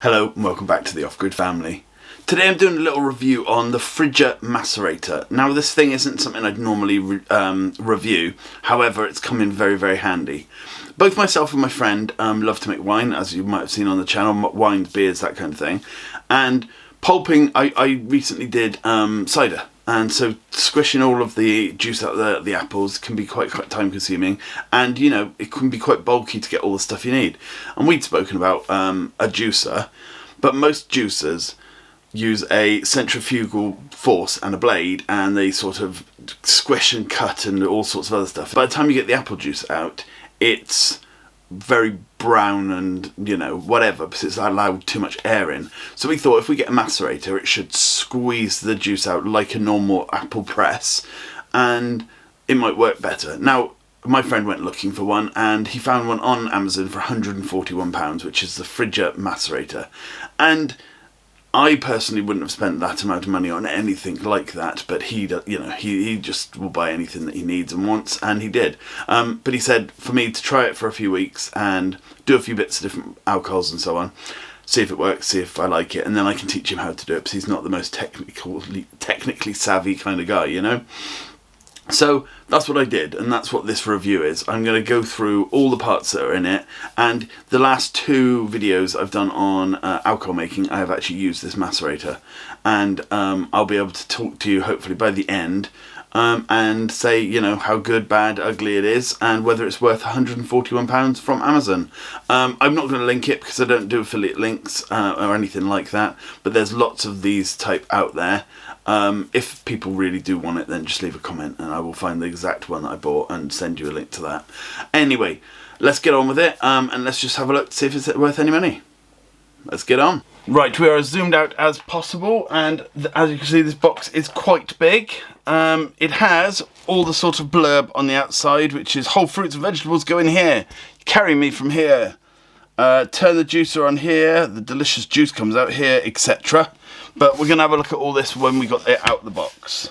Hello and welcome back to the Off Grid family. Today I'm doing a little review on the FRIDJA macerator. Now this thing isn't something I'd normally review, however it's come in very handy. Both myself and my friend love to make wine, as you might have seen on the channel, wines, beers, that kind of thing. And pulping, I recently did cider. And so squishing all of the juice out of the apples can be quite time consuming, and you know, it can be quite bulky to get all the stuff you need. And we'd spoken about a juicer, but most juicers use a centrifugal force and a blade, and they sort of squish and cut and all sorts of other stuff. By the time you get the apple juice out, it's very brown and, you know, whatever, because it's allowed too much air in. So we thought if we get a macerator, it should squeeze the juice out like a normal apple press, and it might work better. Now, my friend went looking for one, and he found one on Amazon for £141, which is the FRIDJA macerator. And I personally wouldn't have spent that amount of money on anything like that, but he just will buy anything that he needs and wants, and he did. But he said for me to try it for a few weeks and do a few bits of different alcohols and so on, see if it works, see if I like it, and then I can teach him how to do it, because he's not the most technically savvy kind of guy, you know? So that's what I did, and that's what this review is. I'm going to go through all the parts that are in it, and the last two videos I've done on alcohol making, I have actually used this macerator, and I'll be able to talk to you hopefully by the end and say, you know, how good, bad, ugly it is, and whether it's worth £141 from Amazon. I'm not going to link it because I don't do affiliate links or anything like that, but there's lots of these type out there. If people really do want it, then just leave a comment and I will find the exact one that I bought and send you a link to that. Anyway, let's get on with it, and let's just have a look to see if it's worth any money. Let's get on. Right, we are as zoomed out as possible, and as you can see, this box is quite big. It has all the sort of blurb on the outside, which is whole fruits and vegetables go in here. Carry me from here. Turn the juicer on here. The delicious juice comes out here, etc. But we're going to have a look at all this when we got it out the box.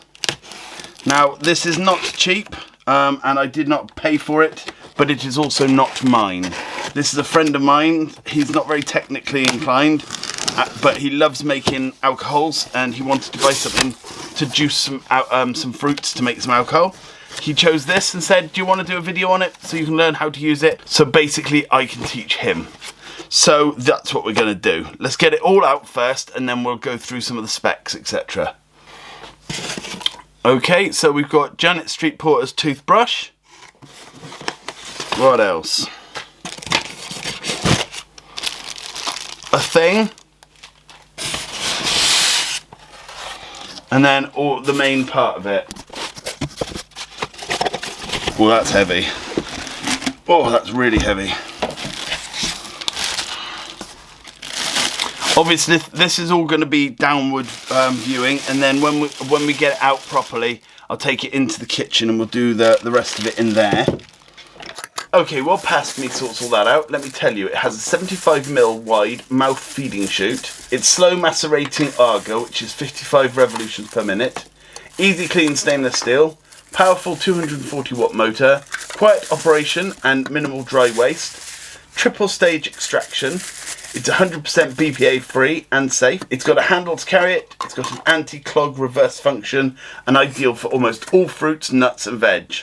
Now, this is not cheap, and I did not pay for it, but it is also not mine. This is a friend of mine. He's not very technically inclined, but he loves making alcohols, and he wanted to buy something to juice some fruits to make some alcohol. He chose this and said, do you want to do a video on it so you can learn how to use it? So basically I can teach him. So that's what we're going to do. Let's get it all out first, and then we'll go through some of the specs, etc. Okay, so we've got Janet Street Porter's toothbrush. What else? A thing. And then all the main part of it. Well, that's heavy. Oh, that's really heavy. Obviously, this is all going to be downward viewing, and then when we get it out properly, I'll take it into the kitchen and we'll do the rest of it in there. Okay, well, past me sorts all that out. Let me tell you, it has a 75mm wide mouth feeding chute. It's slow macerating Argo, which is 55 revolutions per minute. Easy clean stainless steel. Powerful 240 watt motor, quiet operation and minimal dry waste, triple stage extraction, it's 100% BPA free and safe, it's got a handle to carry it, it's got an anti-clog reverse function, and ideal for almost all fruits, nuts and veg.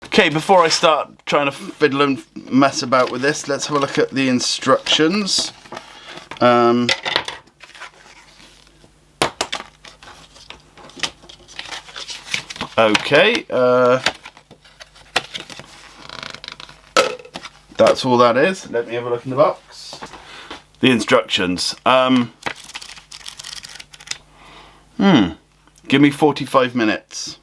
Okay, before I start trying to fiddle and mess about with this, let's have a look at the instructions. Okay, that's all that is. Let me have a look in the box. The instructions. Give me 45 minutes.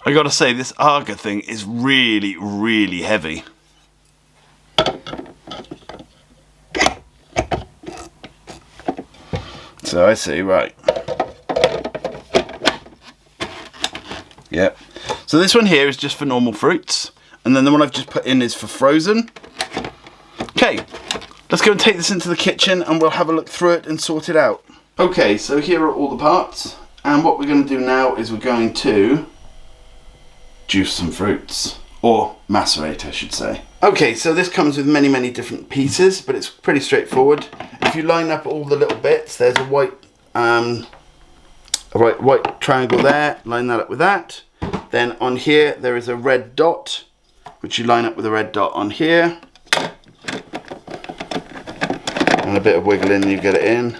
I gotta say, this Argo thing is really heavy. So I see, right. Yep. So this one here is just for normal fruits, and then the one I've just put in is for frozen. Okay, Let's go and take this into the kitchen and we'll have a look through it and sort it out. Okay, so here are all the parts, and what we're going to do now is we're going to juice some fruits, or macerate I should say. Okay, so this comes with many different pieces, but it's pretty straightforward. If you line up all the little bits, there's a white triangle there, line that up with that. Then on here there is a red dot, which you line up with a red dot on here. And a bit of wiggling and you get it in.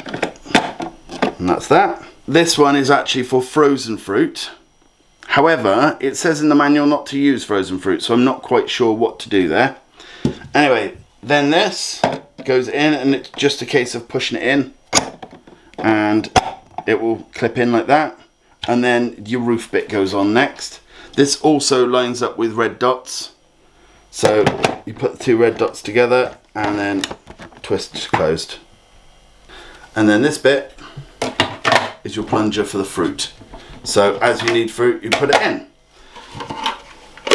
And that's that. This one is actually for frozen fruit. However, it says in the manual not to use frozen fruit, so I'm not quite sure what to do there. Anyway, then this goes in and it's just a case of pushing it in and it will clip in like that. And then your roof bit goes on next. This also lines up with red dots. So you put the two red dots together and then twist closed. And then this bit is your plunger for the fruit. So as you need fruit, you put it in.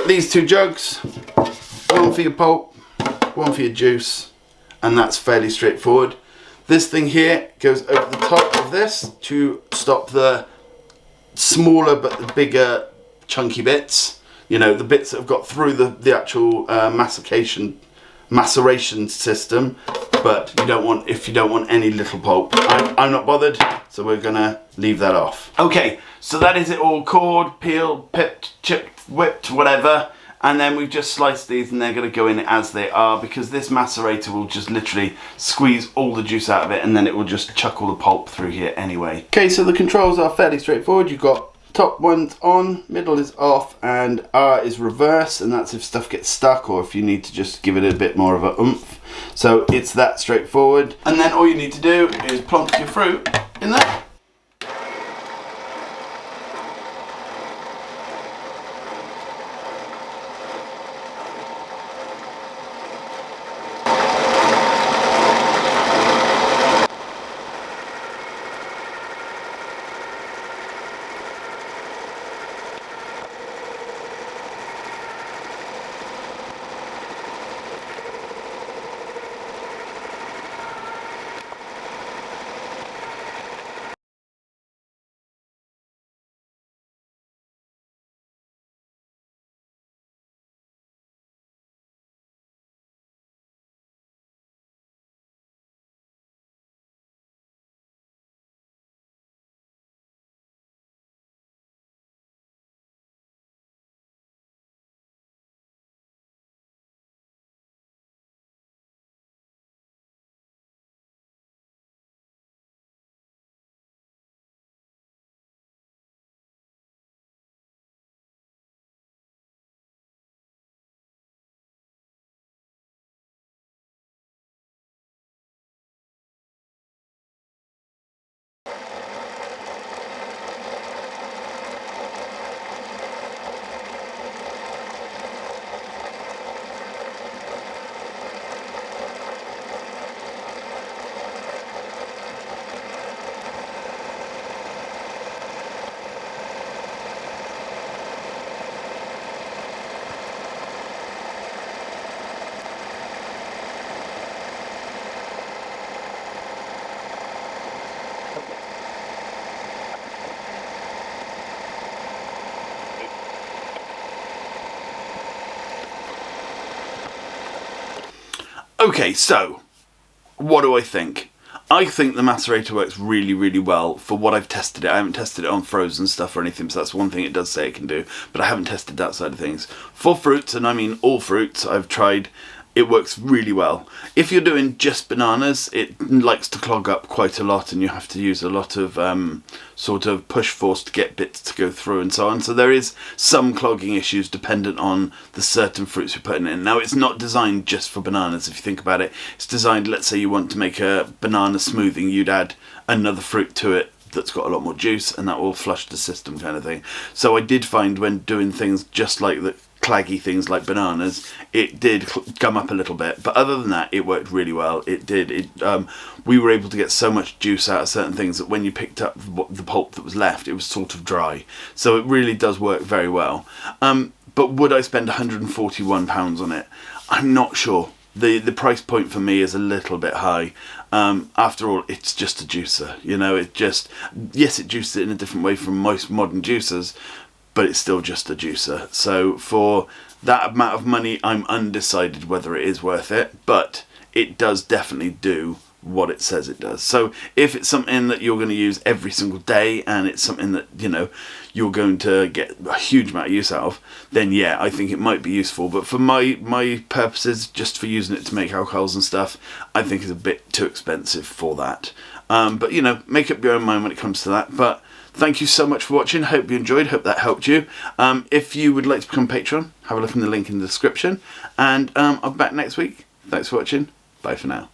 These two jugs, one for your pulp, one for your juice, and that's fairly straightforward. This thing here goes over the top of this to stop the smaller but the bigger chunky bits. You know, the bits that have got through the actual maceration system, but you don't want, if you don't want any little pulp. I'm not bothered, so we're gonna leave that off. Okay, so that is it all cored, peeled, pipped, chipped, whipped, whatever, and then we've just sliced these and they're gonna go in as they are, because this macerator will just literally squeeze all the juice out of it and then it will just chuck all the pulp through here anyway. Okay, so the controls are fairly straightforward. You've got top one's on, middle is off, and R is reverse, and that's if stuff gets stuck or if you need to just give it a bit more of a oomph. So it's that straightforward. And then all you need to do is plonk your fruit in there. Okay, so what do I think? I think the macerator works really well for what I've tested it. I haven't tested it on frozen stuff or anything, so that's one thing it does say it can do, but I haven't tested that side of things. For fruits, and I mean all fruits, I've tried, it works really well. If you're doing just bananas, it likes to clog up quite a lot and you have to use a lot of sort of push force to get bits to go through and so on. So there is some clogging issues dependent on the certain fruits you're putting in. Now it's not designed just for bananas if you think about it. It's designed, let's say you want to make a banana smoothing, you'd add another fruit to it that's got a lot more juice and that will flush the system kind of thing. So I did find when doing things just like the claggy things like bananas, it did gum up a little bit, but other than that it worked really well. It did. We were able to get so much juice out of certain things that when you picked up the pulp that was left, it was sort of dry. So it really does work very well. But would I spend £141 on it? I'm not sure. the price point for me is a little bit high. After all, it's just a juicer, you know. Yes, it juices it in a different way from most modern juicers, but it's still just a juicer. So for that amount of money, I'm undecided whether it is worth it, but it does definitely do what it says it does. So if it's something that you're going to use every single day, and it's something that, you know, you're going to get a huge amount of use out of, then yeah, I think it might be useful. But for my purposes, just for using it to make alcohols and stuff, I think it's a bit too expensive for that. But, you know, make up your own mind when it comes to that. But thank you so much for watching. Hope you enjoyed. Hope that helped you. If you would like to become Patreon, have a look in the link in the description. And I'll be back next week. Thanks for watching. Bye for now.